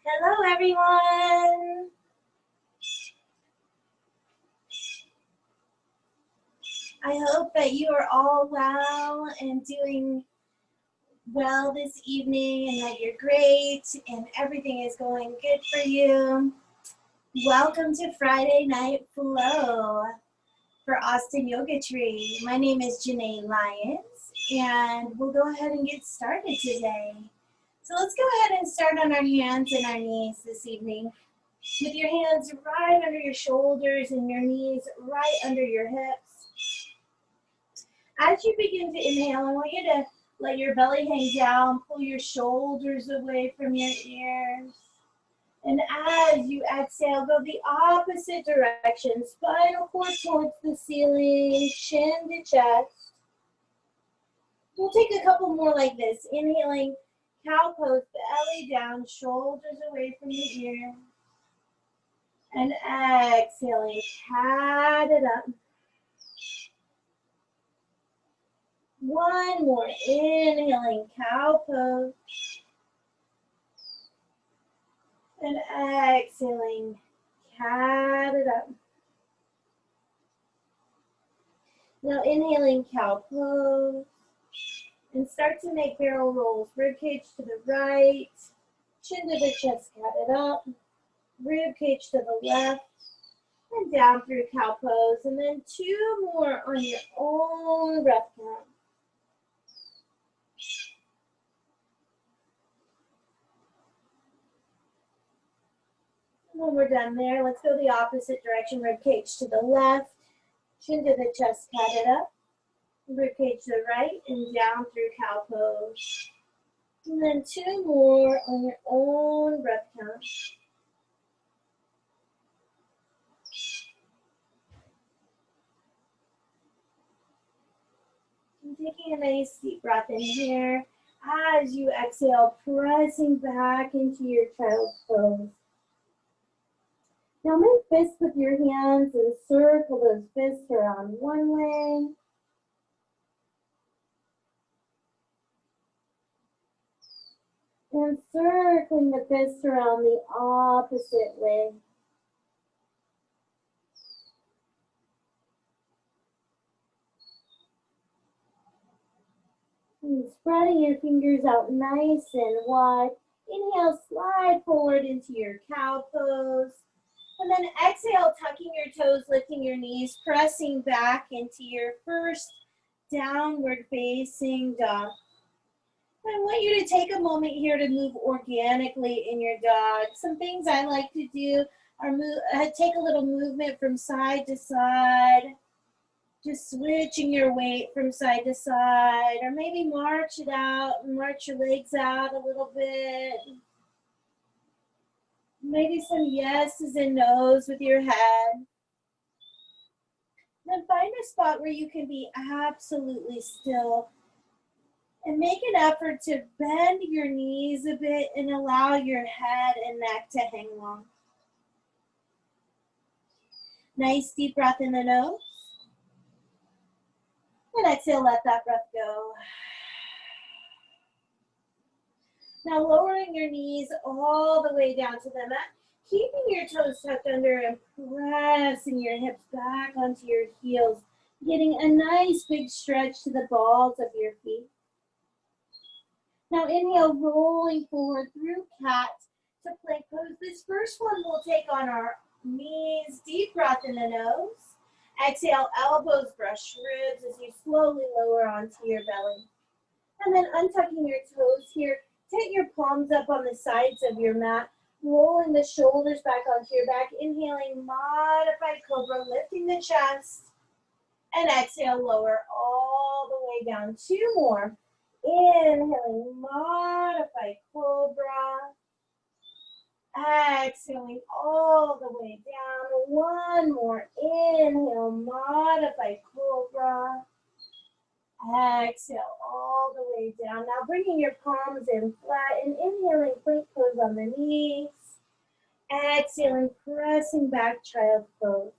Hello, everyone. I hope that you are all well and doing well this evening and that you're great and everything is going good for you. Welcome to Friday Night Flow for Austin Yoga Tree. My name is Janee Lyons, and we'll go ahead and get started today. So let's go ahead and start on our hands and our knees this evening. With your hands right under your shoulders and your knees right under your hips. As you begin to inhale, I want you to let your belly hang down, pull your shoulders away from your ears. And as you exhale, go the opposite direction. Spinal cord towards the ceiling, chin to chest. We'll take a couple more like this. Inhaling, cow pose, belly down, shoulders away from the ears. And exhaling, cat it up. One more, inhaling, cow pose. And exhaling, cat it up. Now inhaling, cow pose. And start to make barrel rolls. Rib cage to the right, chin to the chest, cat it up. Rib cage to the left, and down through cow pose. And then two more on your own breath count. When we're done there, let's go the opposite direction. Rib cage to the left, chin to the chest, cat it up. Rib cage to the right and down through cow pose. And then two more on your own breath count. And taking a nice deep breath in here. As you exhale, pressing back into your child's pose. Now make fists with your hands and circle those fists around one way. And circling the fists around the opposite way. And spreading your fingers out nice and wide. Inhale, slide forward into your cow pose. And then exhale, tucking your toes, lifting your knees, pressing back into your first downward facing dog. I want you to take a moment here to move organically in your dog. Some things I like to do are take a little movement from side to side, just switching your weight from side to side, or maybe march it out, march your legs out a little bit. Maybe some yeses and nos with your head. Then find a spot where you can be absolutely still and make an effort to bend your knees a bit and allow your head and neck to hang long. Nice deep breath in the nose. And exhale, let that breath go. Now lowering your knees all the way down to the mat, keeping your toes tucked under and pressing your hips back onto your heels, getting a nice big stretch to the balls of your feet. Now inhale, rolling forward through cat to plank pose. This first one we'll take on our knees. Deep breath in the nose. Exhale, elbows brush ribs as you slowly lower onto your belly. And then untucking your toes here. Take your palms up on the sides of your mat, rolling the shoulders back onto your back. Inhaling, modified cobra, lifting the chest. And exhale, lower all the way down. Two more. Inhaling, modified cobra. Exhaling all the way down. One more. Inhale, modified cobra. Exhale all the way down. Now bringing your palms in flat and inhaling, plank pose on the knees. Exhaling, pressing back, child pose.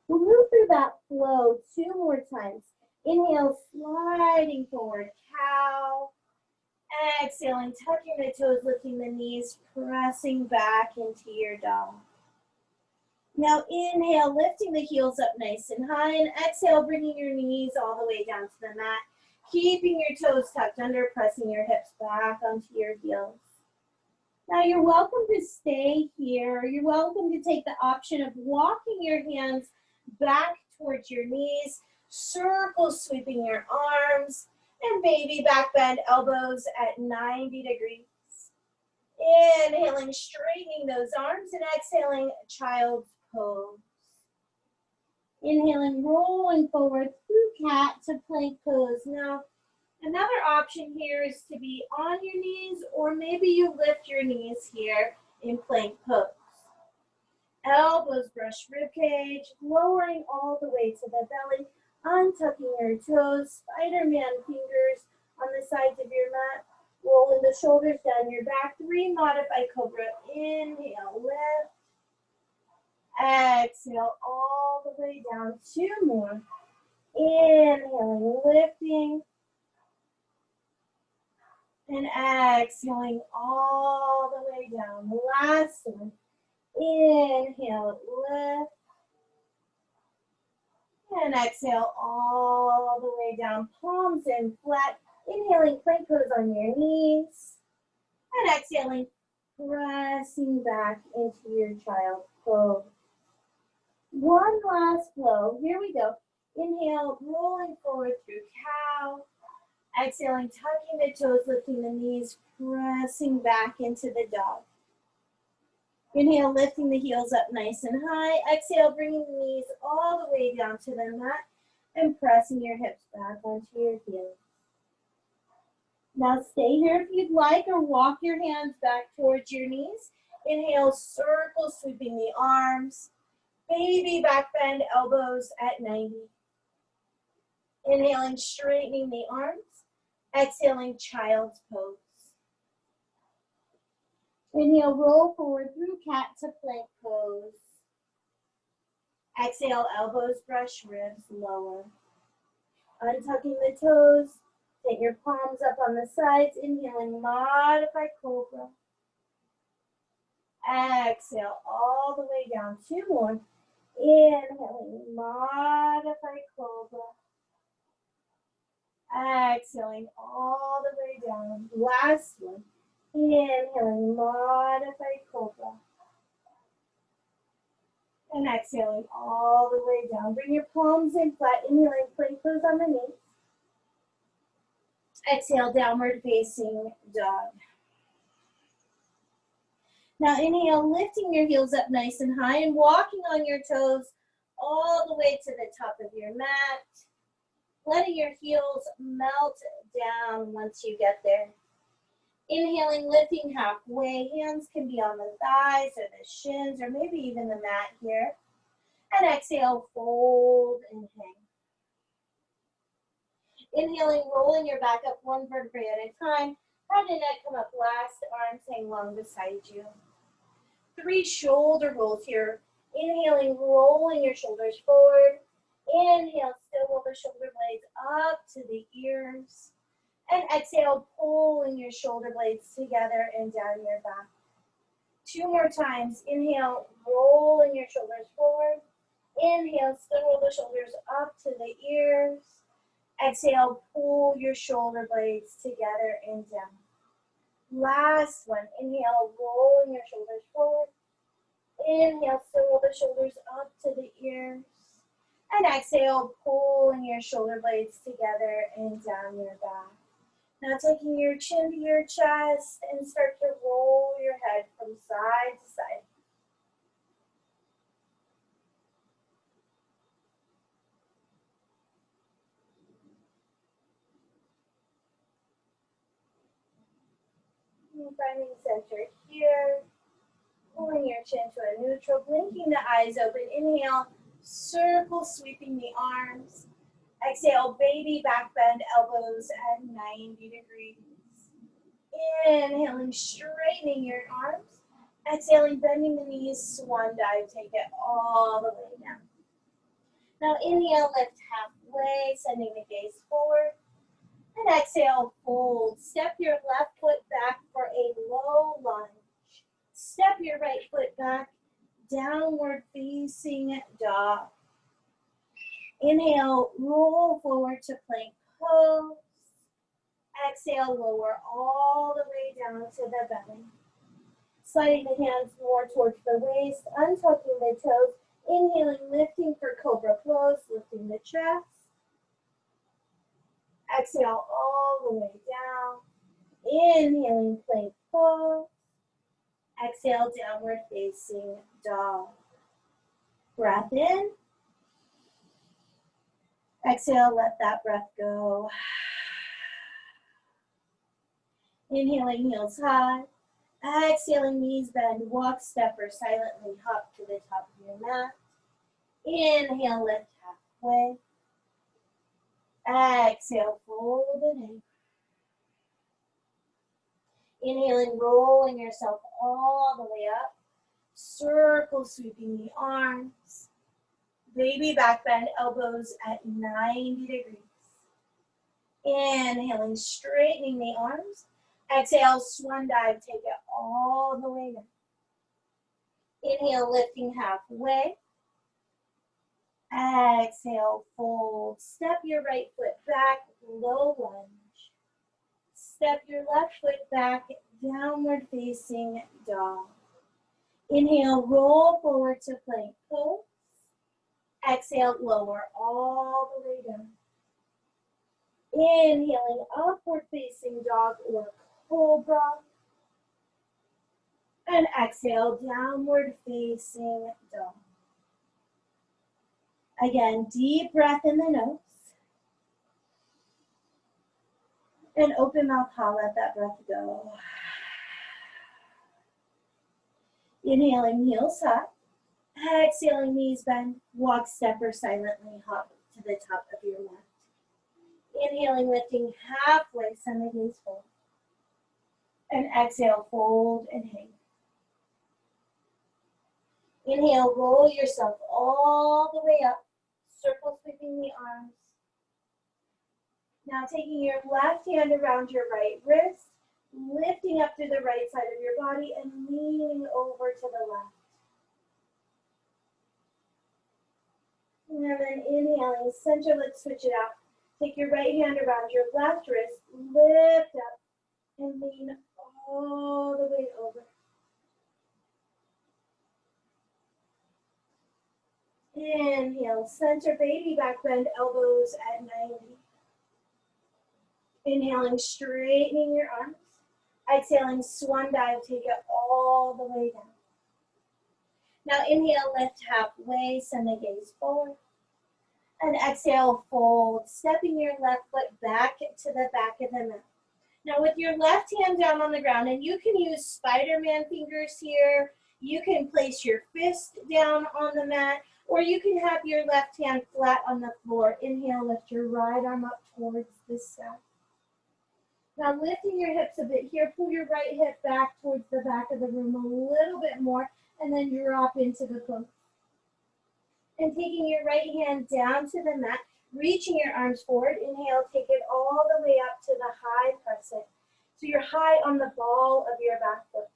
We'll move through that flow two more times. Inhale, sliding forward, cow. Exhaling, tucking the toes, lifting the knees, pressing back into your dog. Now inhale, lifting the heels up nice and high, and exhale, bringing your knees all the way down to the mat, keeping your toes tucked under, pressing your hips back onto your heels. Now you're welcome to stay here. You're welcome to take the option of walking your hands back towards your knees, circle sweeping your arms, and baby back bend elbows at 90 degrees. Inhaling, straightening those arms, and exhaling, child's pose. Inhaling, rolling forward through cat to plank pose. Now, another option here is to be on your knees, or maybe you lift your knees here in plank pose. Elbows brush ribcage, lowering all the way to the belly, untucking your toes, Spider-Man fingers on the sides of your mat, rolling the shoulders down your back. 3 modified cobra. Inhale, lift. Exhale all the way down. 2 more. Inhaling, lifting. And exhaling all the way down. Last one. Inhale, lift. And exhale all the way down. Palms in flat. Inhaling, plank pose on your knees. And exhaling, pressing back into your child's pose. One last flow. Here we go. Inhale, rolling forward through cow. Exhaling, tucking the toes, lifting the knees, pressing back into the dog. Inhale, lifting the heels up nice and high. Exhale, bringing the knees all the way down to the mat and pressing your hips back onto your heels. Now stay here if you'd like, or walk your hands back towards your knees. Inhale, circle, sweeping the arms. Baby back bend, elbows at 90. Inhaling, straightening the arms. Exhaling, child's pose. Inhale, roll forward through cat to plank pose. Exhale, elbows brush ribs lower. Untucking the toes. Take your palms up on the sides. Inhaling, modified cobra. Exhale all the way down. 2 more. Inhaling, modified cobra. Exhaling all the way down. Last one. Inhaling, modified cobra. And exhaling all the way down. Bring your palms in flat. Inhaling, plank pose on the knees. Exhale, downward facing dog. Now inhale, lifting your heels up nice and high and walking on your toes all the way to the top of your mat. Letting your heels melt down once you get there. Inhaling, lifting halfway. Hands can be on the thighs or the shins or maybe even the mat here. And exhale, fold and hang. Inhaling, rolling your back up 1 vertebrae at a time. Head and neck come up last, arms hang long beside you. 3 shoulder rolls here. Inhaling, rolling your shoulders forward. Inhale, still roll the shoulder blades up to the ears. And exhale, pulling your shoulder blades together and down your back. 2 more times. Inhale, rolling your shoulders forward. Inhale, still roll the shoulders up to the ears. Exhale, pull your shoulder blades together and down. Last one. Inhale, rolling your shoulders forward. Inhale, still roll the shoulders up to the ears. And exhale, pulling your shoulder blades together and down your back. Now taking your chin to your chest and start to roll your head from side to side. Finding center here. Pulling your chin to a neutral, blinking the eyes open. Inhale, circle, sweeping the arms. Exhale, baby back bend, elbows at 90 degrees. Inhaling, straightening your arms. Exhaling, bending the knees, swan dive, take it all the way down. Now inhale, lift halfway, sending the gaze forward. And exhale, fold. Step your left foot back for a low lunge. Step your right foot back, downward facing dog. Inhale, roll forward to plank pose. Exhale, lower all the way down to the belly. Sliding the hands more towards the waist, untucking the toes. Inhaling, lifting for cobra pose, lifting the chest. Exhale all the way down. Inhaling, plank pose. Exhale, downward facing dog. Breath in. Exhale, let that breath go. Inhaling, heels high. Exhaling, knees bend, walk, step, or silently hop to the top of your mat. Inhale, lift halfway. Exhale, fold and hang. Inhaling, rolling yourself all the way up. Circle sweeping the arms. Baby back bend, elbows at 90 degrees. Inhaling, straightening the arms. Exhale, swan dive, take it all the way down. Inhale, lifting halfway. Exhale, fold. Step your right foot back, low lunge. Step your left foot back, downward facing dog. Inhale, roll forward to plank pose. Exhale, lower all the way down. Inhaling, upward facing dog or cobra. And exhale, downward facing dog. Again, deep breath in the nose. And open mouth, let that breath go. Inhaling, heels up. Exhaling, knees bend. Walk, step, or silently hop to the top of your mat. Inhaling, lifting halfway, send the gaze forward. And exhale, fold and hang. Inhale, roll yourself all the way up. Circle sweeping the arms. Now taking your left hand around your right wrist, lifting up through the right side of your body and leaning over to the left. And then inhaling, center, let's switch it out. Take your right hand around your left wrist, lift up and lean all the way over. Inhale, center, baby back bend, elbows at 90. Inhaling, straightening your arms. Exhaling, swan dive, take it all the way down. Now inhale, lift halfway, send the gaze forward. And exhale, fold, stepping your left foot back to the back of the mat. Now with your left hand down on the ground, and you can use Spider-Man fingers here, you can place your fist down on the mat, or you can have your left hand flat on the floor. Inhale, lift your right arm up towards the sky. Now lifting your hips a bit here, pull your right hip back towards the back of the room a little bit more, and then drop into the pose. And taking your right hand down to the mat, reaching your arms forward. Inhale, take it all the way up to the high crescent. So you're high on the ball of your back foot.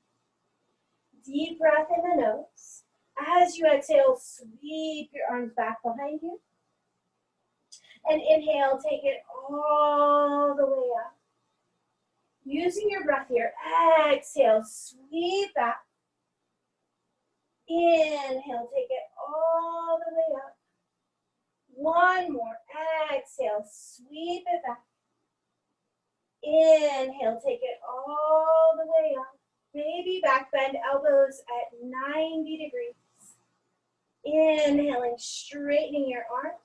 Deep breath in the nose. As you exhale, sweep your arms back behind you. And inhale, take it all the way up. Using your breath here, exhale, sweep back. Inhale, take it all the way up. One more, exhale, sweep it back. Inhale, take it all the way up. Baby back bend, elbows at 90 degrees. Inhaling, straightening your arms.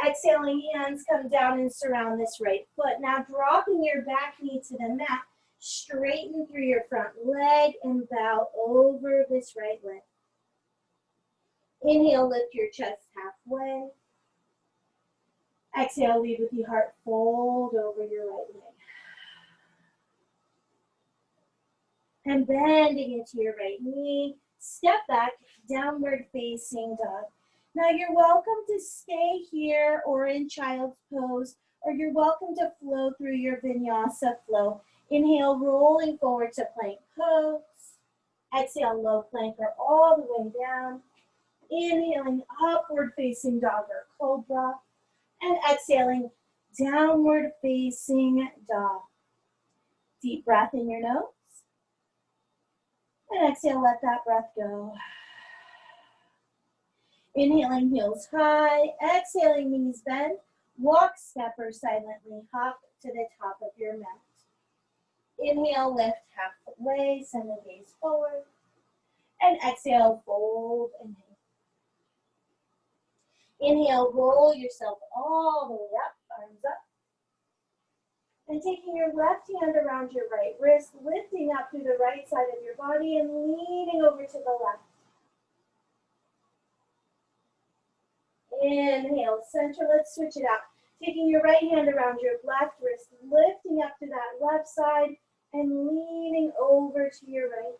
Exhaling, hands come down and surround this right foot. Now dropping your back knee to the mat, straighten through your front leg and bow over this right leg. Inhale, lift your chest halfway. Exhale, lead with your heart, fold over your right leg. And bending into your right knee, step back, downward facing dog. Now you're welcome to stay here or in child's pose, or you're welcome to flow through your Vinyasa flow. Inhale, rolling forward to plank pose. Exhale, low plank or all the way down. Inhaling, upward facing dog or cobra. And exhaling, downward facing dog. Deep breath in your nose. And exhale, let that breath go. Inhaling, heels high. Exhaling, knees bend. Walk, step, or silently hop to the top of your mat. Inhale, lift halfway, send the gaze forward. And exhale, fold and hang. Inhale, roll yourself all the way up, arms up. And taking your left hand around your right wrist, lifting up through the right side of your body and leaning over to the left. Inhale, center, let's switch it out. Taking your right hand around your left wrist, lifting up to that left side and leaning over to your right.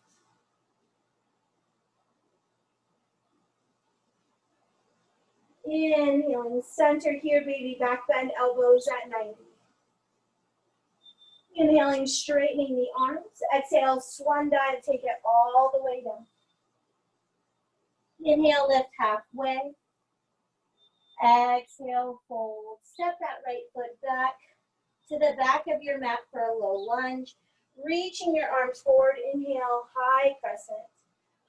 Inhaling, center here, baby, back bend, elbows at 90. Inhaling, straightening the arms. Exhale, swan dive, take it all the way down. Inhale, lift halfway. Exhale, fold. Step that right foot back to the back of your mat for a low lunge. Reaching your arms forward. Inhale, high crescent.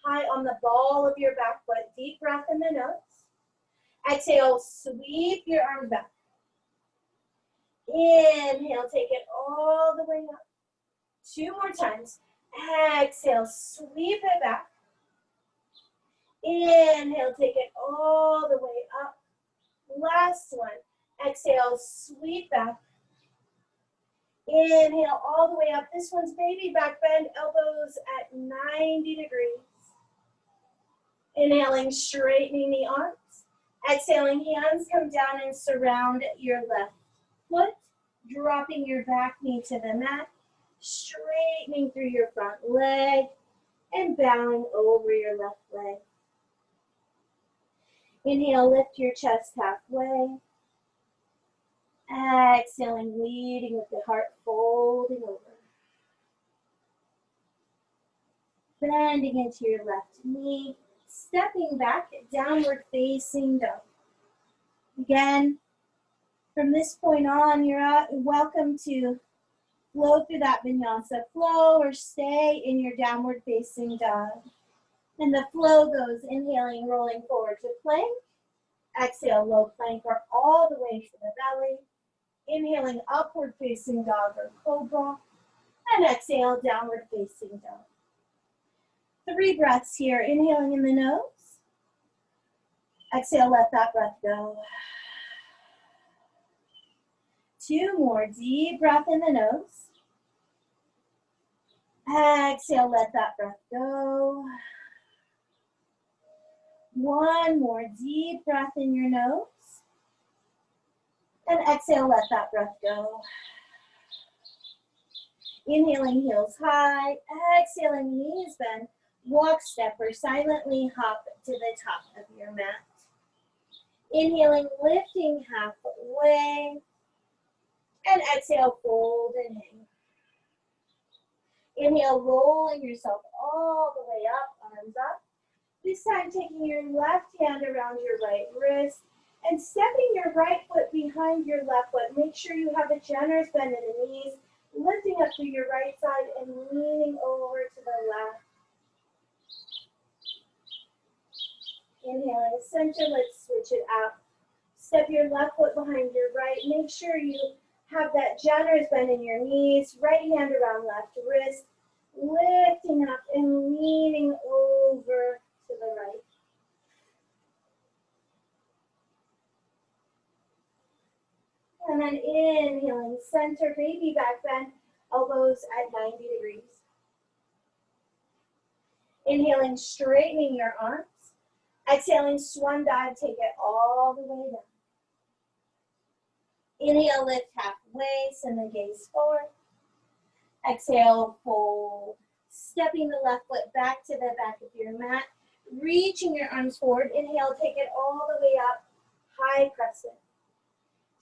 High on the ball of your back foot. Deep breath in the nose. Exhale, sweep your arms back. Inhale, take it all the way up. 2 more times. Exhale, sweep it back. Inhale, take it all the way up. Last one. Exhale, sweep back. Inhale, all the way up. This one's baby back bend, elbows at 90 degrees. Inhaling, straightening the arms. Exhaling, hands come down and surround your left foot, dropping your back knee to the mat, straightening through your front leg, and bowing over your left leg. Inhale, lift your chest halfway. Exhaling, leading with the heart folding over. Bending into your left knee, stepping back, downward facing dog. Again, from this point on, you're welcome to flow through that Vinyasa flow or stay in your downward facing dog. And the flow goes inhaling, rolling forward to plank. Exhale, low plank or all the way to the belly. Inhaling, upward facing dog or cobra. And exhale, downward facing dog. 3 breaths here. Inhaling in the nose. Exhale, let that breath go. 2 more. Deep breath in the nose. Exhale, let that breath go. 1 more. Deep breath in your nose. And exhale, let that breath go. Inhaling, heels high. Exhaling, knees bend. Walk, step, or silently hop to the top of your mat. Inhaling, lifting halfway. And exhale, fold and hang. Inhale, rolling yourself all the way up, arms up. This time, taking your left hand around your right wrist and stepping your right foot behind your left foot. Make sure you have a generous bend in the knees, lifting up through your right side and leaning over to the left. Inhaling, center, let's switch it out. Step your left foot behind your right. Make sure you have that generous bend in your knees, right hand around left wrist, lifting up and leaning over to the right. And then inhaling, center, baby back bend, elbows at 90 degrees. Inhaling, straightening your arms. Exhaling, swan dive, take it all the way down. Inhale, lift halfway, send the gaze forward. Exhale, fold. Stepping the left foot back to the back of your mat. Reaching your arms forward. Inhale, take it all the way up. High crescent.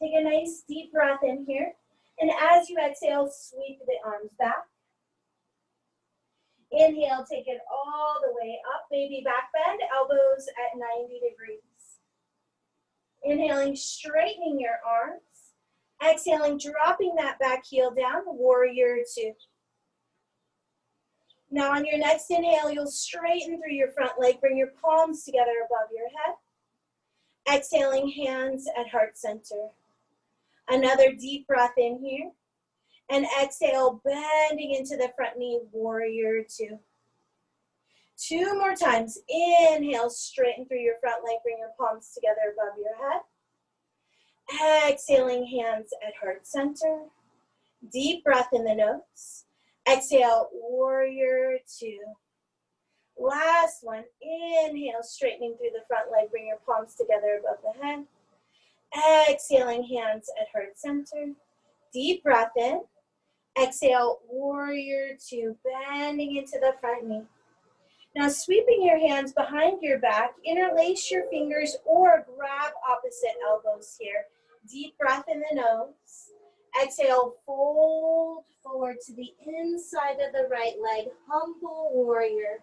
Take a nice deep breath in here. And as you exhale, sweep the arms back. Inhale, take it all the way up, baby back bend, elbows at 90 degrees. Inhaling, straightening your arms. Exhaling, dropping that back heel down, warrior two. Now on your next inhale, you'll straighten through your front leg, bring your palms together above your head. Exhaling, hands at heart center. Another deep breath in here. And exhale, bending into the front knee, warrior two. Two more times. Inhale, straighten through your front leg, bring your palms together above your head. Exhaling, hands at heart center. Deep breath in the nose. Exhale, warrior two. Last one. Inhale, straightening through the front leg, bring your palms together above the head. Exhaling, hands at heart center. Deep breath in. Exhale, warrior two, bending into the front knee. Now sweeping your hands behind your back, interlace your fingers or grab opposite elbows here. Deep breath in the nose. Exhale, fold forward to the inside of the right leg, humble warrior.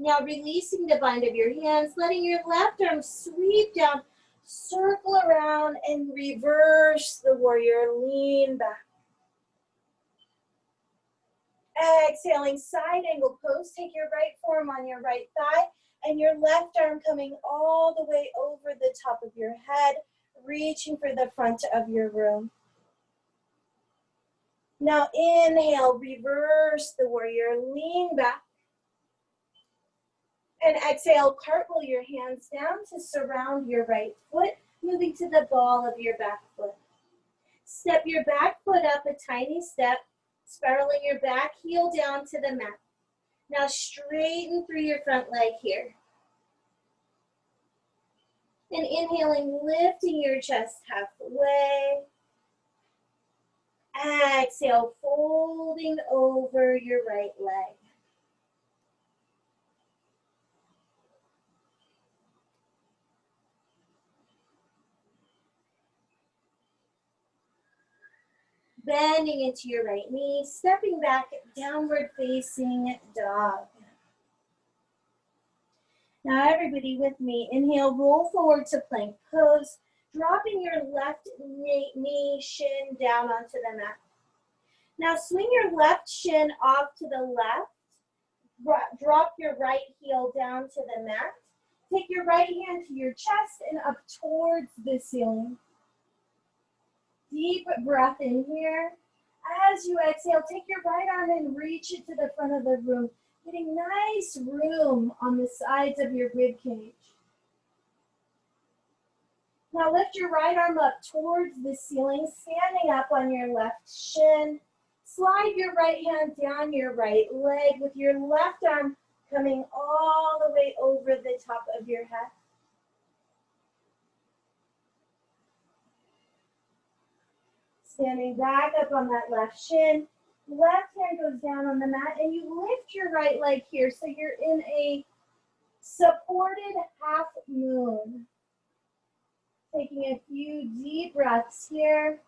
Now releasing the bind of your hands, letting your left arm sweep down, circle around and reverse the warrior, lean back. Exhaling, side angle pose, take your right forearm on your right thigh and your left arm coming all the way over the top of your head, reaching for the front of your room. Now inhale, reverse the warrior, lean back. And exhale, cartwheel your hands down to surround your right foot, moving to the ball of your back foot. Step your back foot up a tiny step, spiraling your back heel down to the mat. Now straighten through your front leg here. And inhaling, lifting your chest halfway. Exhale, folding over your right leg. Bending into your right knee, stepping back, downward facing dog. Now everybody with me, inhale, roll forward to plank pose, dropping your left knee, shin down onto the mat. Now swing your left shin off to the left, drop your right heel down to the mat. Take your right hand to your chest and up towards the ceiling. Deep breath in here. As you exhale, take your right arm and reach it to the front of the room, getting nice room on the sides of your rib cage. Now lift your right arm up towards the ceiling, standing up on your left shin. Slide your right hand down your right leg with your left arm coming all the way over the top of your head. Standing back up on that left shin, left hand goes down on the mat and you lift your right leg here so you're in a supported half moon. Taking a few deep breaths here.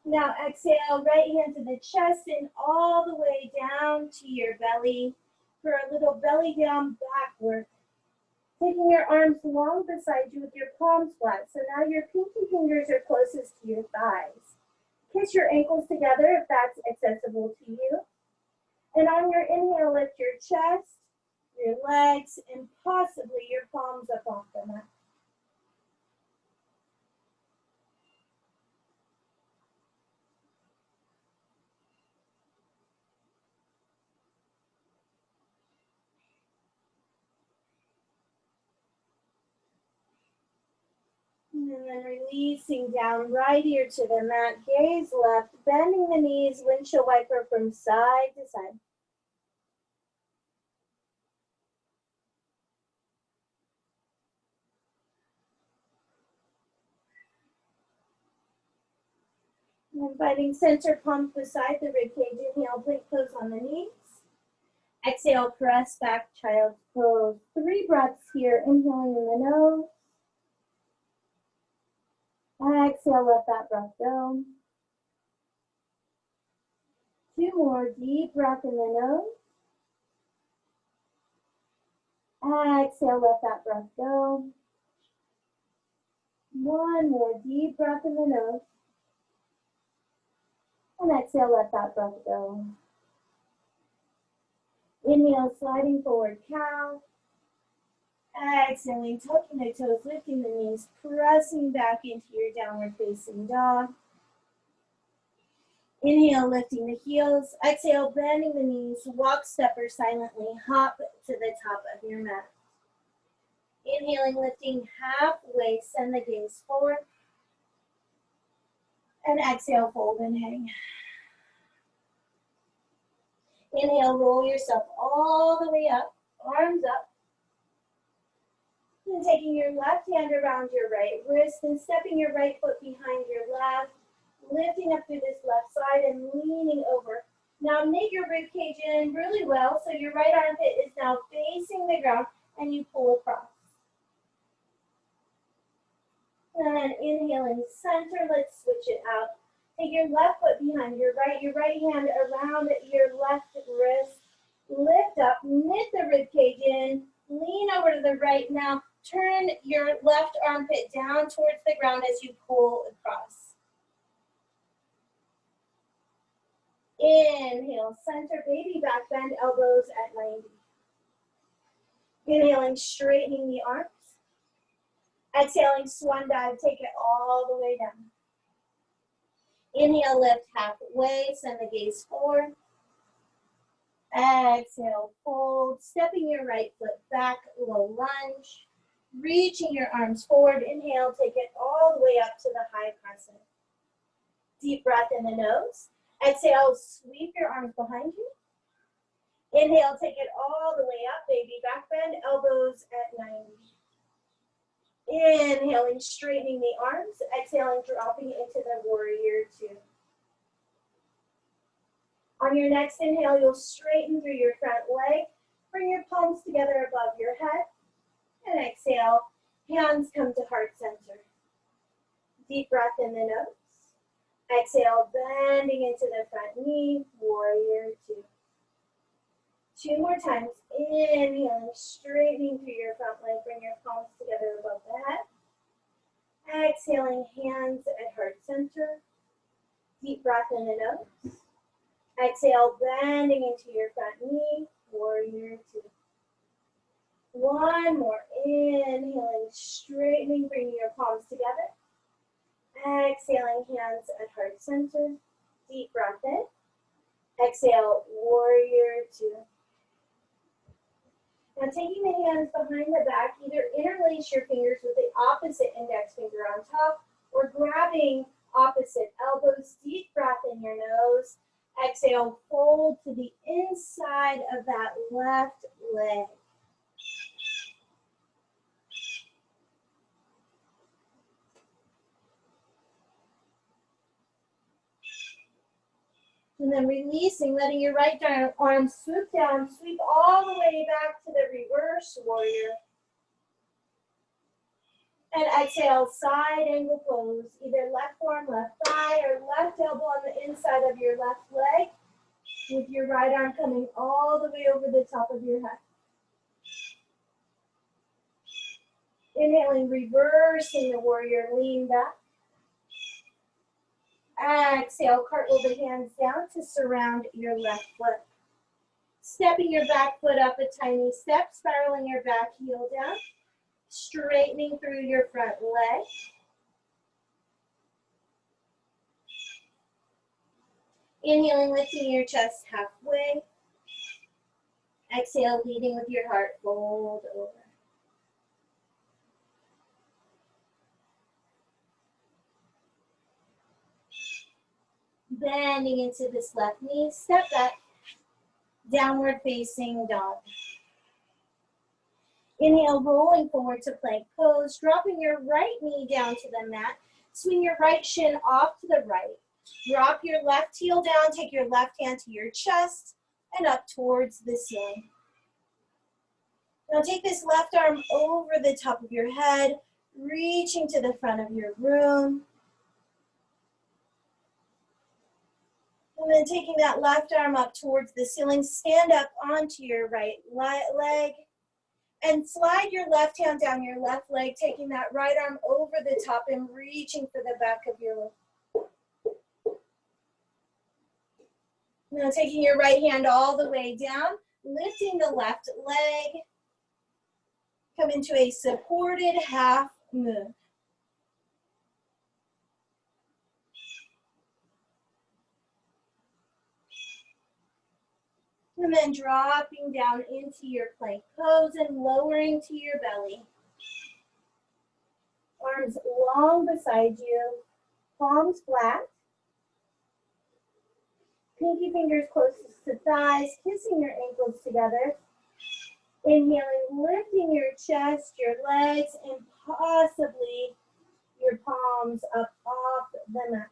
Now exhale, right hand to the chest and all the way down to your belly for a little belly down back work. Taking your arms long beside you with your palms flat. So now your pinky fingers are closest to your thighs. Kiss your ankles together if that's accessible to you. And on your inhale, lift your chest, your legs, and possibly your palms up off the mat. And then releasing down right ear to the mat, gaze left, bending the knees, windshield wiper from side to side. And finding center palms beside the ribcage, inhale, plank pose on the knees. Exhale, press back, child's pose. 3 breaths here, inhaling in the nose. Exhale, let that breath go. 2 more, deep breath in the nose. Exhale, let that breath go. 1 more, deep breath in the nose. And exhale, let that breath go. Inhale, sliding forward, cow. Exhaling, tucking the toes, lifting the knees, pressing back into your downward facing dog. Inhale, lifting the heels. Exhale, bending the knees, walk, step, or silently hop to the top of your mat. Inhaling, lifting halfway, send the gaze forward. And exhale, fold and hang. Inhale, roll yourself all the way up, arms up. And taking your left hand around your right wrist and stepping your right foot behind your left, lifting up through this left side and leaning over. Now knit your rib cage in really well so your right armpit is now facing the ground and you pull across. And inhaling center, let's switch it out. Take your left foot behind your right hand around your left wrist. Lift up, knit the rib cage in, lean over to the right. Now turn your left armpit down towards the ground as you pull across. Inhale, center, baby back bend, elbows at 90. Inhaling, straightening the arms. Exhaling, swan dive, take it all the way down. Inhale, lift halfway, send the gaze forward. Exhale, fold, stepping your right foot back, low lunge. Reaching your arms forward, inhale, take it all the way up to the high crescent. Deep breath in the nose. Exhale, sweep your arms behind you. Inhale, take it all the way up, baby back bend, elbows at 90. Inhaling, straightening the arms. Exhaling, dropping into the warrior 2. On your next inhale, you'll straighten through your front leg. Bring your palms together above your head. And exhale, hands come to heart center. Deep breath in the nose. Exhale, bending into the front knee, warrior 2. 2 more times. Inhaling, straightening through your front leg. Bring your palms together above the head. Exhaling, hands at heart center. Deep breath in the nose. Exhale, bending into your front knee, warrior 2. 1 more. Inhaling, straightening, bringing your palms together. Exhaling, hands at heart center. Deep breath in. Exhale, warrior 2. Now taking the hands behind the back, either interlace your fingers with the opposite index finger on top or grabbing opposite elbows. Deep breath in your nose. Exhale, fold to the inside of that left leg. And then releasing, letting your right arm swoop down, sweep all the way back to the reverse warrior. And exhale, side angle pose. Either left arm, left thigh, or left elbow on the inside of your left leg, with your right arm coming all the way over the top of your head. Inhaling, reversing the warrior, lean back. Exhale, cartwheel the hands down to surround your left foot. Stepping your back foot up a tiny step, spiraling your back heel down, straightening through your front leg. Inhaling, lifting your chest halfway. Exhale, leading with your heart, fold over. Bending into this left knee, step back, downward facing dog. Inhale, rolling forward to plank pose, dropping your right knee down to the mat. Swing your right shin off to the right. Drop your left heel down, take your left hand to your chest. and up towards the ceiling. Now take this left arm over the top of your head, reaching to the front of your room. And then taking that left arm up towards the ceiling, stand up onto your right leg and slide your left hand down your left leg, taking that right arm over the top and reaching for the back of your leg. Now taking your right hand all the way down, lifting the left leg, come into a supported half moon. And then dropping down into your plank pose and lowering to your belly. Arms long beside you, palms flat. Pinky fingers closest to thighs, kissing your ankles together. Inhaling, lifting your chest, your legs, and possibly your palms up off the mat.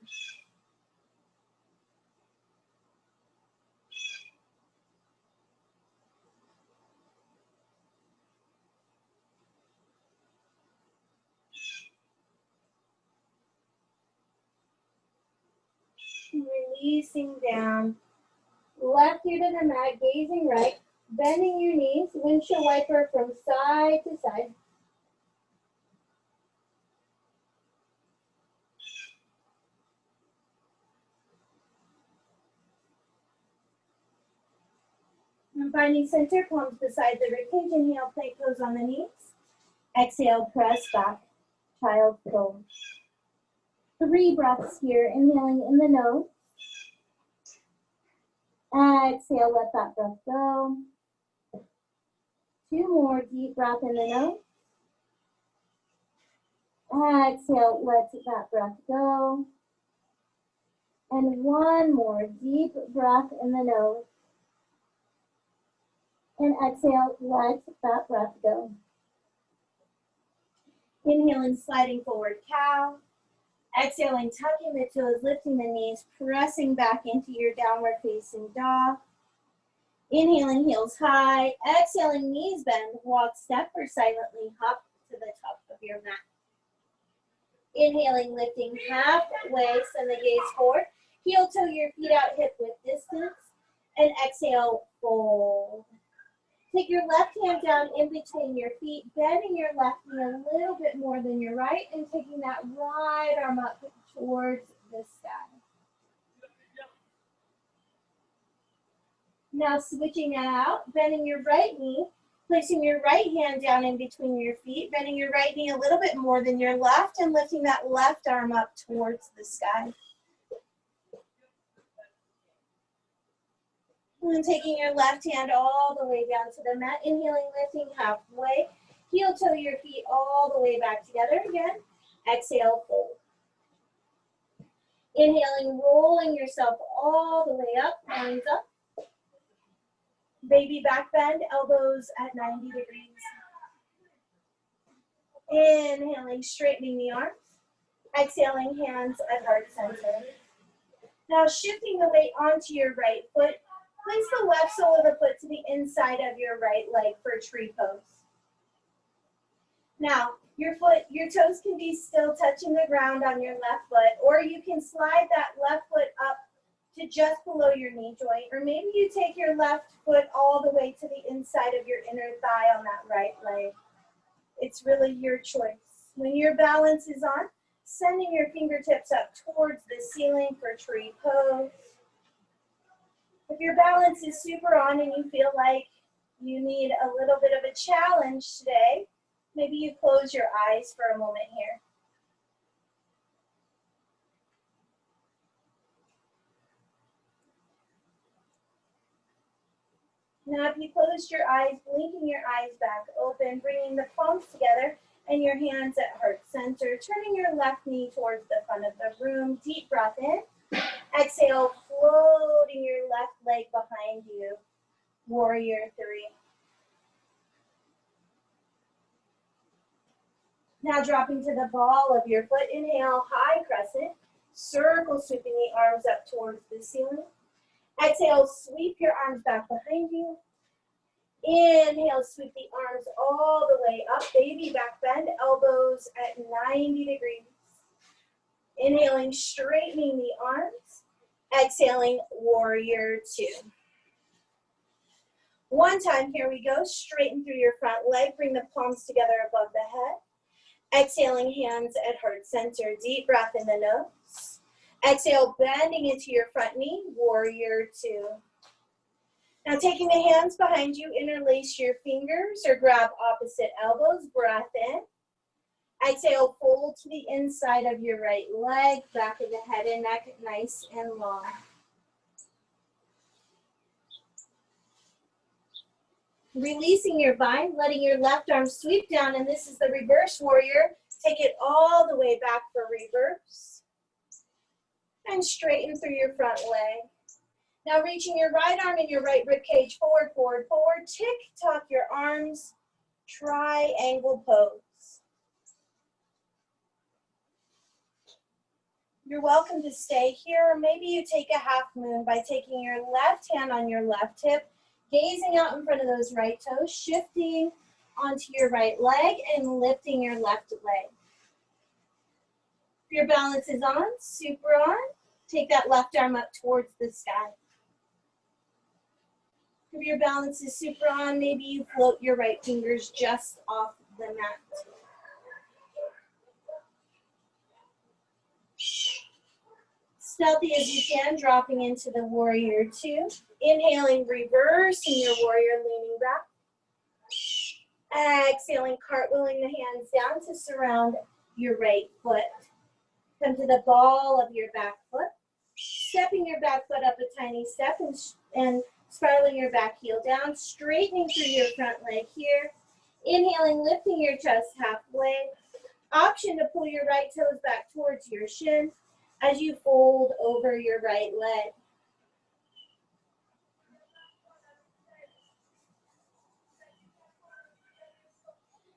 Releasing down. Left ear to the mat, gazing right, bending your knees, windshield wiper from side to side. And finding center, palms beside the ribcage. Inhale, plank pose on the knees. Exhale, press back, child pose. 3 breaths here, inhaling in the nose. Exhale, let that breath go. 2 more, deep breath in the nose. Exhale, let that breath go. And 1 more, deep breath in the nose. And exhale, let that breath go. Inhaling, sliding forward, cow. Exhaling, tucking the toes, lifting the knees, pressing back into your downward facing dog. Inhaling, heels high. Exhaling, knees bend, walk, step, or silently hop to the top of your mat. Inhaling, lifting halfway, send the gaze forward. Heel toe your feet out hip width distance. And exhale, fold. Take your left hand down in between your feet, bending your left knee a little bit more than your right, and taking that right arm up towards the sky. Now switching out, bending your right knee, placing your right hand down in between your feet, bending your right knee a little bit more than your left, and lifting that left arm up towards the sky. And then taking your left hand all the way down to the mat, inhaling, lifting halfway. Heel toe your feet all the way back together again. Exhale, fold. Inhaling, rolling yourself all the way up, hands up. Baby back bend, elbows at 90 degrees. Inhaling, straightening the arms. Exhaling, hands at heart center. Now shifting the weight onto your right foot. Place the left sole of the foot to the inside of your right leg for tree pose. Now, your toes can be still touching the ground on your left foot, or you can slide that left foot up to just below your knee joint, or maybe you take your left foot all the way to the inside of your inner thigh on that right leg. It's really your choice. When your balance is on, sending your fingertips up towards the ceiling for tree pose. If your balance is super on and you feel like you need a little bit of a challenge today, maybe you close your eyes for a moment here. Now if you closed your eyes, blinking your eyes back open, bringing the palms together and your hands at heart center, turning your left knee towards the front of the room, deep breath in. Exhale, floating your left leg behind you, warrior 3. Now dropping to the ball of your foot, inhale, high crescent, circle sweeping the arms up towards the ceiling. Exhale, sweep your arms back behind you. Inhale, sweep the arms all the way up. Baby back bend, elbows at 90 degrees. Inhaling, straightening the arms. Exhaling, warrior two. One time, here we go. Straighten through your front leg. Bring the palms together above the head. Exhaling, hands at heart center. Deep breath in the nose. Exhale, bending into your front knee, warrior two. Now taking the hands behind you, interlace your fingers or grab opposite elbows, breath in. Exhale, fold to the inside of your right leg, back of the head and neck, nice and long. Releasing your bind, letting your left arm sweep down, and this is the reverse warrior. Take it all the way back for reverse. And straighten through your front leg. Now reaching your right arm and your right rib cage forward, forward, forward. Tick-tock your arms, triangle pose. You're welcome to stay here, or maybe you take a half moon by taking your left hand on your left hip, gazing out in front of those right toes, shifting onto your right leg and lifting your left leg. If your balance is on, super on, take that left arm up towards the sky. If your balance is super on, maybe you float your right fingers just off the mat. Stealthy as you can, dropping into the warrior two. Inhaling, reversing your warrior, leaning back. Exhaling, cartwheeling the hands down to surround your right foot. Come to the ball of your back foot. Stepping your back foot up a tiny step and spiraling your back heel down, straightening through your front leg here. Inhaling, lifting your chest halfway. Option to pull your right toes back towards your shin as you fold over your right leg.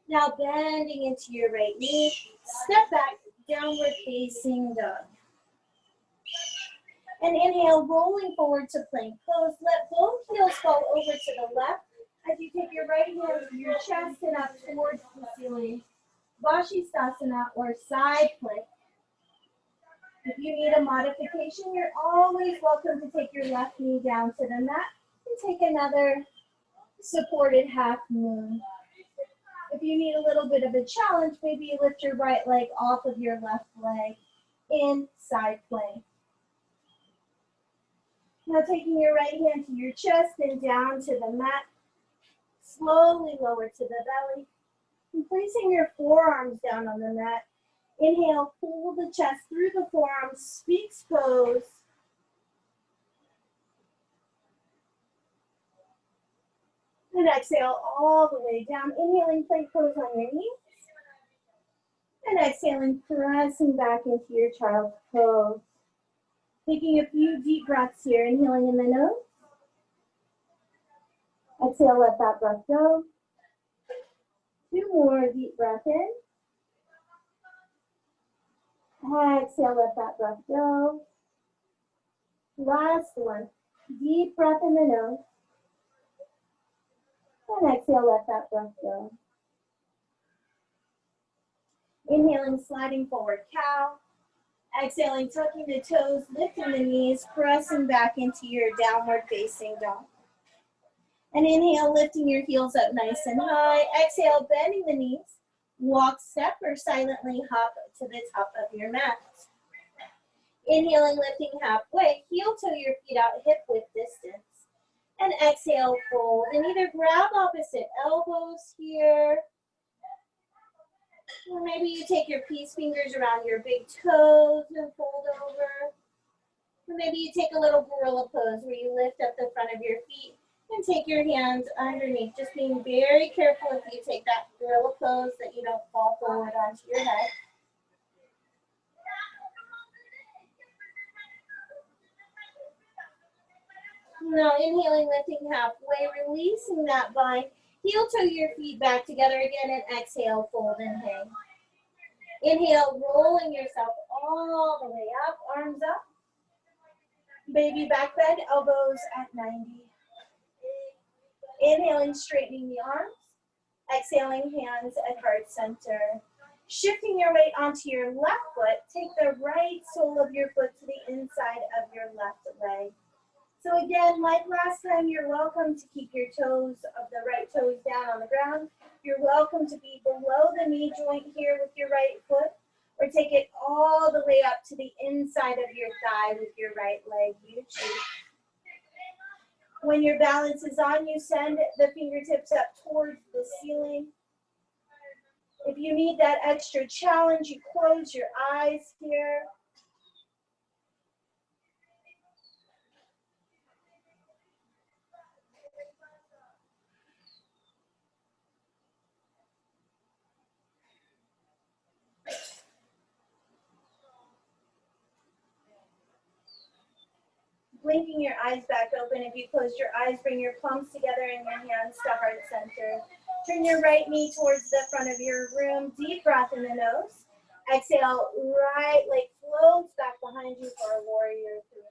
Now bending into your right knee, step back, downward facing dog. And inhale, rolling forward to plank pose. Let both heels fall over to the left as you take your right hand to your chest and up towards the ceiling. Vashisthasana or side plank. If you need a modification, you're always welcome to take your left knee down to the mat and take another supported half moon. If you need a little bit of a challenge, maybe you lift your right leg off of your left leg in side plank. Now taking your right hand to your chest and down to the mat, slowly lower to the belly, and placing your forearms down on the mat. Inhale, pull the chest through the forearms, Sphinx pose. And exhale all the way down, inhaling plank pose on your knees. And exhaling, pressing back into your child's pose. Taking a few deep breaths here, inhaling in the nose. Exhale, let that breath go. 2 more deep breaths in. Exhale, let that breath go. Last one. Deep breath in the nose. And exhale, let that breath go. Inhaling, sliding forward cow. Exhaling, tucking the toes, lifting the knees, pressing back into your downward facing dog. And inhale, lifting your heels up nice and high. Exhale, bending the knees. Walk, step, or silently hop to the top of your mat. Inhaling, lifting halfway. Heel toe your feet out hip width distance. And exhale, fold. And either grab opposite elbows here. Or maybe you take your peace fingers around your big toes and fold over. Or maybe you take a little gorilla pose where you lift up the front of your feet and take your hands underneath. Just being very careful if you take that gorilla pose that you don't fall forward onto your head. Now inhaling, lifting halfway, releasing that bind. Heel toe your feet back together again and exhale, fold and hang. Inhale, rolling yourself all the way up, arms up. Baby back bend, elbows at 90. Inhaling, straightening the arms. Exhaling, hands at heart center. Shifting your weight onto your left foot, take the right sole of your foot to the inside of your left leg. So again, like last time, you're welcome to keep your toes of the right toes down on the ground. You're welcome to be below the knee joint here with your right foot, or take it all the way up to the inside of your thigh with your right leg. You choose. When your balance is on, you send the fingertips up towards the ceiling. If you need that extra challenge, you close your eyes here. Blinking your eyes back open. If you close your eyes, bring your palms together and your hands to heart center. Turn your right knee towards the front of your room. Deep breath in the nose. Exhale, right leg floats back behind you for a warrior three.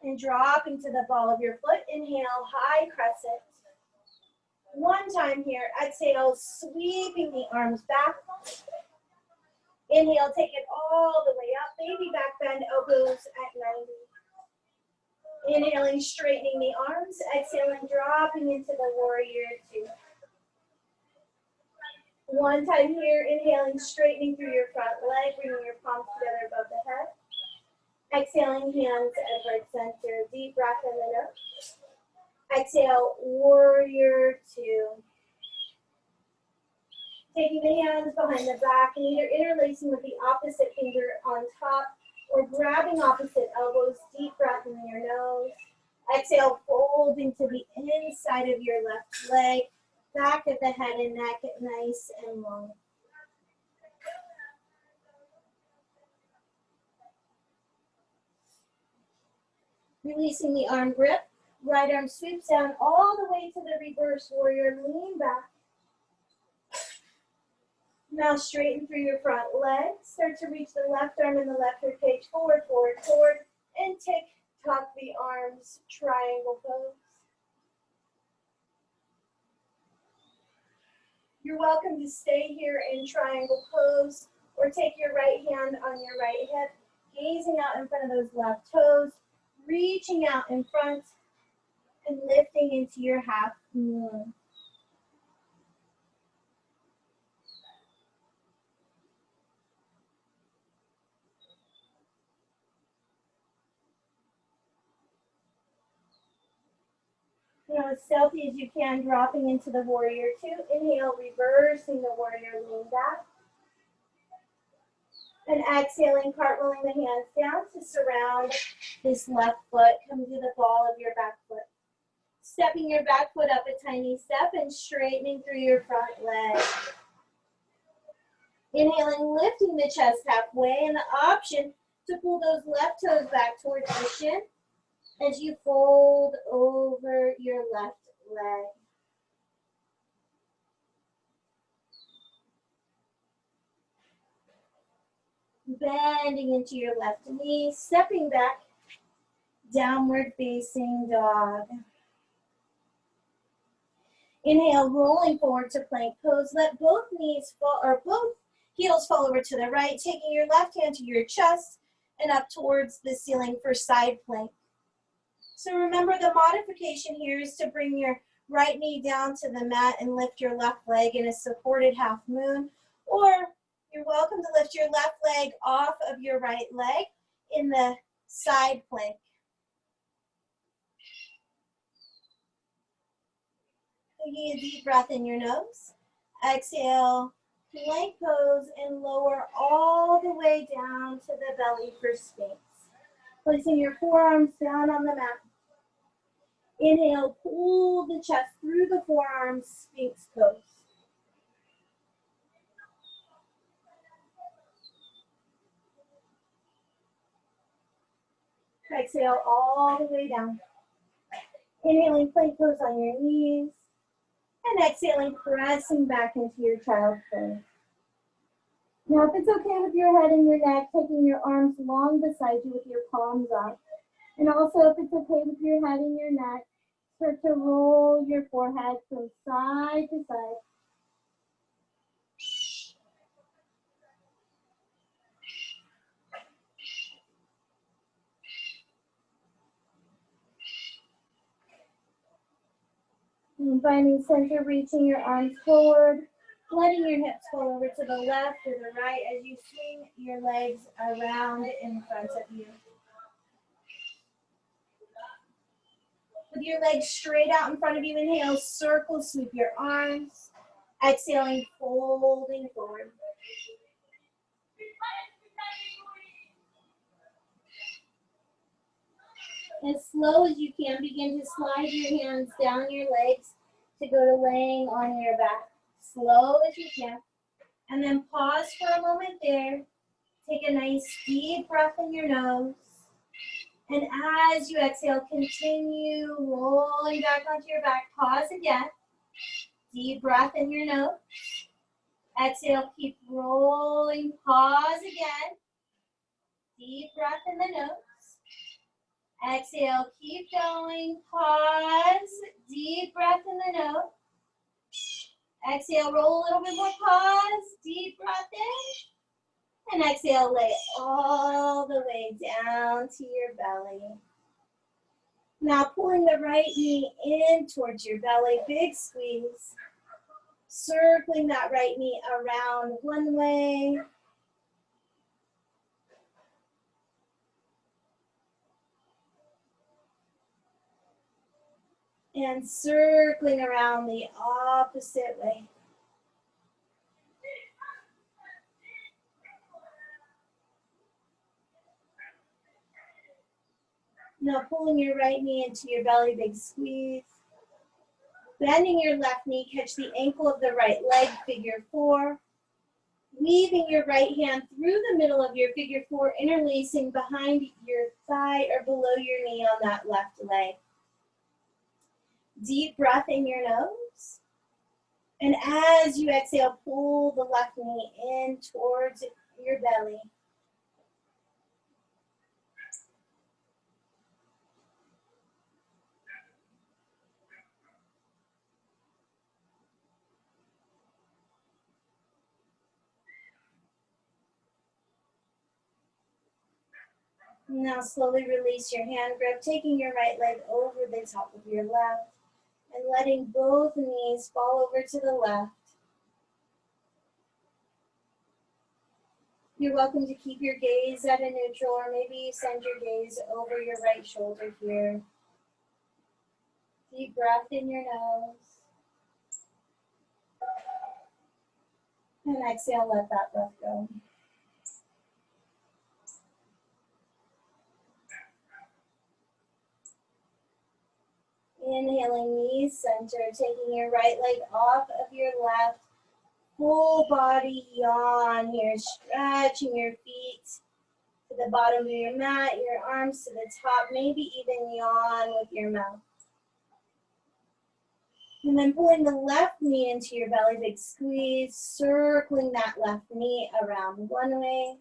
And drop into the ball of your foot. Inhale, high crescent. One time here. Exhale, sweeping the arms back. Inhale, take it all the way up. Baby back bend, elbows at 90. Inhaling, straightening the arms. Exhaling, dropping into the warrior two. One time here. Inhaling, straightening through your front leg, bringing your palms together above the head. Exhaling, hands at heart center. Deep breath in the nose. Exhale, warrior two. Taking the hands behind the back and either interlacing with the opposite finger on top or grabbing opposite elbows. Deep breath in your nose. Exhale, folding to the inside of your left leg. Back of the head and neck, nice and long. Releasing the arm grip. Right arm sweeps down all the way to the reverse warrior. Lean back. Now straighten through your front leg. Start to reach the left arm and the left rib cage forward, forward, forward. And tuck the arms, triangle pose. You're welcome to stay here in triangle pose or take your right hand on your right hip, gazing out in front of those left toes, reaching out in front and lifting into your half moon. Now, as stealthy as you can, dropping into the warrior two. Inhale, reversing the warrior, lean back. And exhaling, cartwheeling the hands down to surround this left foot. Come to the ball of your back foot. Stepping your back foot up a tiny step and straightening through your front leg. Inhaling, lifting the chest halfway, and the option to pull those left toes back towards the shin as you fold over your left leg. Bending into your left knee, stepping back, downward facing dog. Inhale, rolling forward to plank pose. Let both knees fall, or both heels fall over to the right, taking your left hand to your chest and up towards the ceiling for side plank. So remember, the modification here is to bring your right knee down to the mat and lift your left leg in a supported half moon, or you're welcome to lift your left leg off of your right leg in the side plank. Taking a deep breath in your nose. Exhale, plank pose, and lower all the way down to the belly for Sphinx. Placing your forearms down on the mat. Inhale, pull the chest through the forearms, Sphinx pose. Exhale all the way down. Inhaling, plank pose on your knees. And exhaling, pressing back into your child pose. Now, if it's okay with your head and your neck, taking your arms long beside you with your palms up. And also, if it's okay with your head and your neck, start to roll your forehead from side to side. And finding center, reaching your arms forward, letting your hips fall over to the left or the right as you swing your legs around in front of you. With your legs straight out in front of you, inhale, circle, sweep your arms. Exhaling, folding forward. As slow as you can, begin to slide your hands down your legs to go to laying on your back. Slow as you can. And then pause for a moment there. Take a nice deep breath in your nose. And as you exhale, continue rolling back onto your back. Pause again. Deep breath in your nose. Exhale, keep rolling. Pause again. Deep breath in the nose. Exhale, keep going. Pause. Deep breath in the nose. Exhale, roll a little bit more. Pause. Deep breath in. And exhale, lay it all the way down to your belly. Now pulling the right knee in towards your belly. Big squeeze. Circling that right knee around one way. And circling around the opposite way. Now pulling your right knee into your belly, big squeeze. Bending your left knee, catch the ankle of the right leg, figure four. Weaving your right hand through the middle of your figure four, interlacing behind your thigh or below your knee on that left leg. Deep breath in your nose. And as you exhale, pull the left knee in towards your belly. Now slowly release your hand grip, taking your right leg over the top of your left and letting both knees fall over to the left. You're welcome to keep your gaze at a neutral, or maybe you send your gaze over your right shoulder here. Deep breath in your nose. And exhale, let that breath go. Inhaling, knees center, taking your right leg off of your left. Full body yawn here, stretching your feet to the bottom of your mat, your arms to the top, maybe even yawn with your mouth. And then pulling the left knee into your belly, big squeeze, circling that left knee around one way.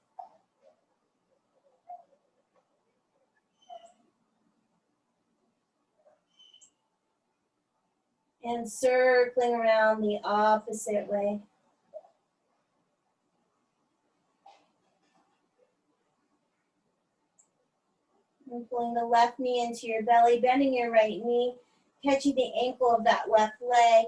And circling around the opposite way. And pulling the left knee into your belly, bending your right knee, catching the ankle of that left leg,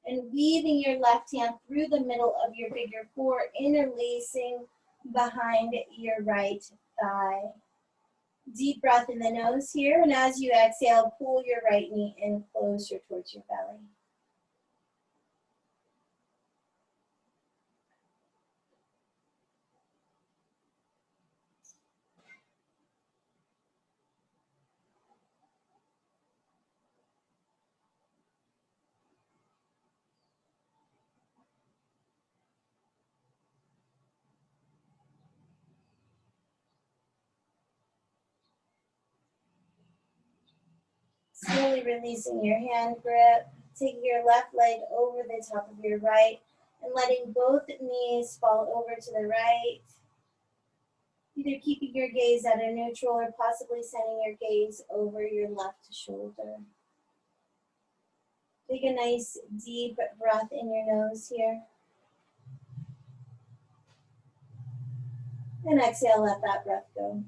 and weaving your left hand through the middle of your figure four, interlacing behind your right thigh. Deep breath in the nose here, and as you exhale, pull your right knee in closer towards your belly. Slowly releasing your hand grip, taking your left leg over the top of your right, And letting both knees fall over to the right. Either keeping your gaze at a neutral or possibly sending your gaze over your left shoulder. Take a nice deep breath in your nose here. And exhale, let that breath go.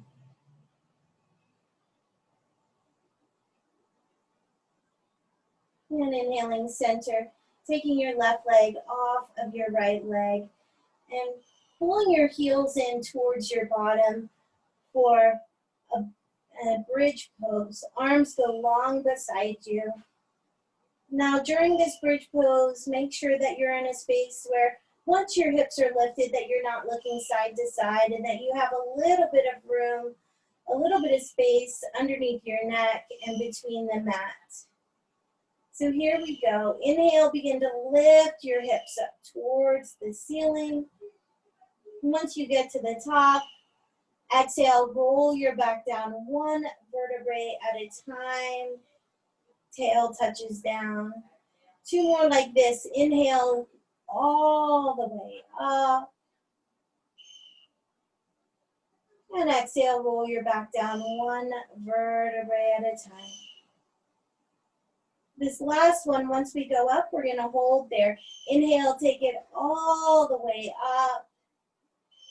And inhaling center, taking your left leg off of your right leg and pulling your heels in towards your bottom for a bridge pose. Arms go long beside you. Now during this bridge pose, make sure that you're in a space where once your hips are lifted, that you're not looking side to side and that you have a little bit of room, a little bit of space underneath your neck and between the mat. So here we go. Inhale, begin to lift your hips up towards the ceiling. Once you get to the top, exhale, roll your back down one vertebrae at a time. Tail touches down. Two more like this. Inhale all the way up. And exhale, roll your back down one vertebrae at a time. This last one, once we go up, we're going to hold there. Inhale, take it all the way up.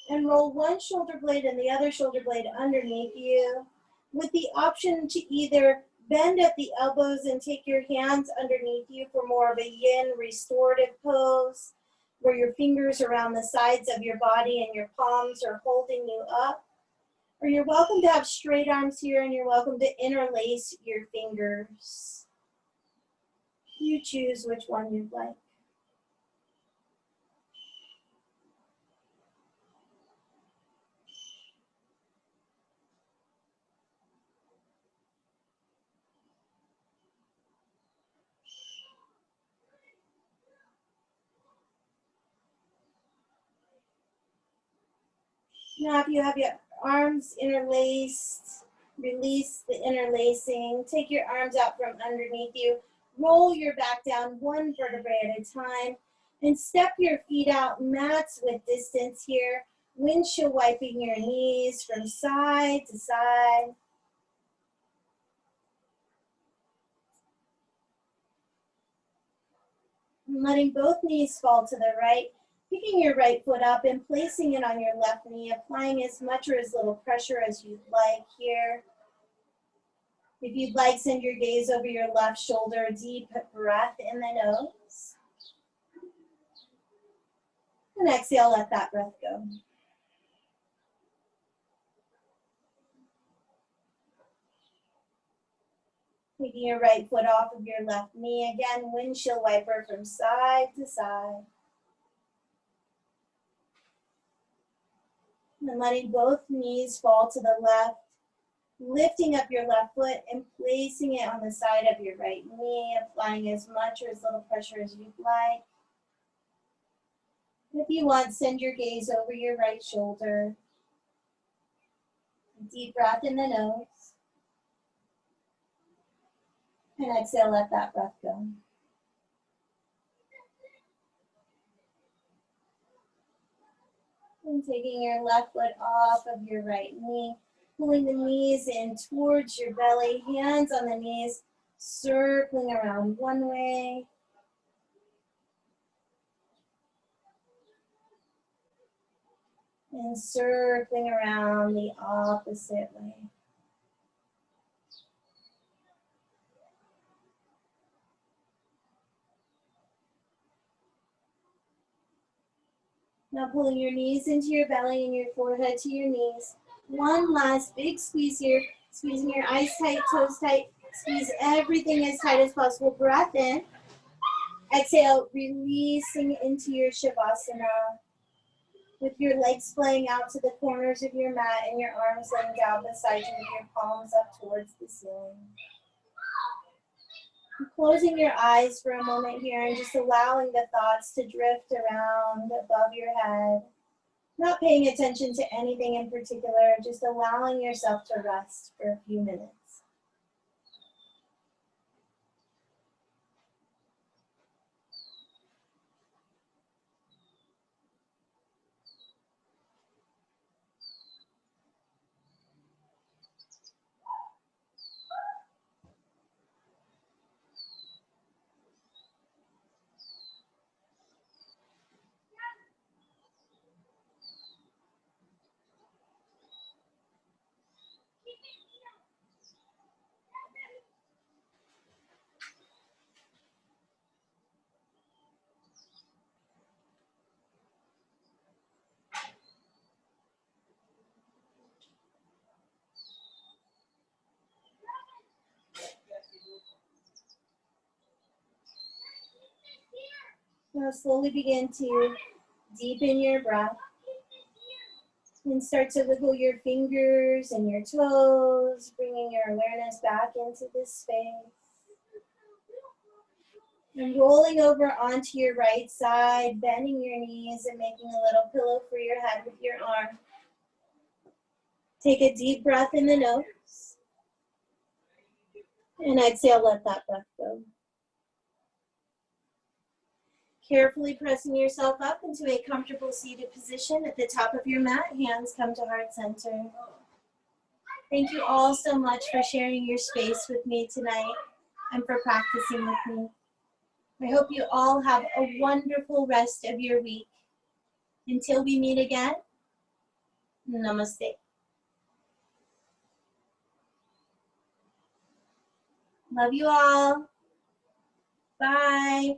And roll one shoulder blade and the other shoulder blade underneath you, with the option to either bend at the elbows and take your hands underneath you for more of a yin restorative pose, where your fingers are around the sides of your body and your palms are holding you up. Or you're welcome to have straight arms here and you're welcome to interlace your fingers. You choose which one you'd like. Now if you have your arms interlaced, release the interlacing. Take your arms out from underneath you. Roll your back down one vertebrae at a time. And step your feet out, mats with distance here. Windshield wiping your knees from side to side. And letting both knees fall to the right. Picking your right foot up and placing it on your left knee, applying as much or as little pressure as you'd like here. If you'd like, send your gaze over your left shoulder, deep breath in the nose. And exhale, let that breath go. Taking your right foot off of your left knee. Again, windshield wiper from side to side. And letting both knees fall to the left. Lifting up your left foot and placing it on the side of your right knee, applying as much or as little pressure as you'd like. If you want, send your gaze over your right shoulder. Deep breath in the nose. And exhale, let that breath go. And taking your left foot off of your right knee. Pulling the knees in towards your belly, hands on the knees, circling around one way. And circling around the opposite way. Now pulling your knees into your belly and your forehead to your knees. One last big squeeze here, squeezing your eyes tight, toes tight. Squeeze everything as tight as possible. Breath in. Exhale, releasing into your Shavasana. With your legs splaying out to the corners of your mat and your arms laying down beside you with your palms up towards the ceiling. Closing your eyes for a moment here and just allowing the thoughts to drift around above your head. Not paying attention to anything in particular, just allowing yourself to rest for a few minutes. Now slowly begin to deepen your breath and start to wiggle your fingers and your toes, bringing your awareness back into this space. And rolling over onto your right side, bending your knees and making a little pillow for your head with your arm. Take a deep breath in the nose. And exhale, let that breath go. Carefully pressing yourself up into a comfortable seated position at the top of your mat. Hands come to heart center. Thank you all so much for sharing your space with me tonight and for practicing with me. I hope you all have a wonderful rest of your week. Until we meet again, namaste. Love you all. Bye.